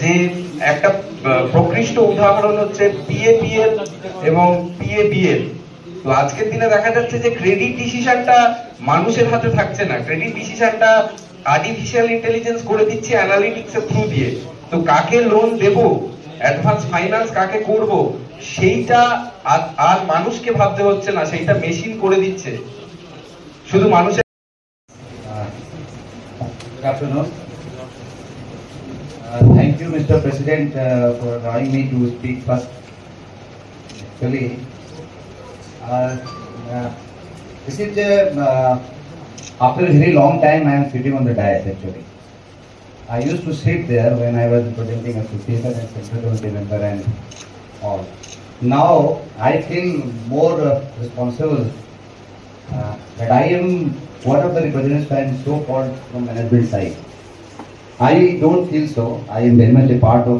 যে একটা প্রকৃষ্ট উদাহরণ হচ্ছে পিএপিএল এবং পিএবিএল। তো আজকের দিনে দেখা যাচ্ছে যে ক্রেডিট ডিসিশনটা মানুষের হাতে থাকছে না, ক্রেডিট ডিসিশনটা আর্টিফিশিয়াল ইন্টেলিজেন্স করে দিচ্ছে অ্যানালিটিক্স এর থ্রু দিয়ে। তো কাকে লোন দেব, অ্যাডভান্স ফাইন্যান্স কাকে করব, সেইটা আর মানুষকে ভাবতে হচ্ছে না, সেইটা মেশিন করে দিচ্ছে। শুধু মানুষের Good afternoon. Thank you, Mr. President, for allowing me to speak first. Actually, this is after a very long time I am sitting on the dais. Actually, I used to sit there when I was presenting association and central committee member and all. Now I feel more responsible that I am one of the representatives I am so called from management side. I don't feel so. I am very much a part of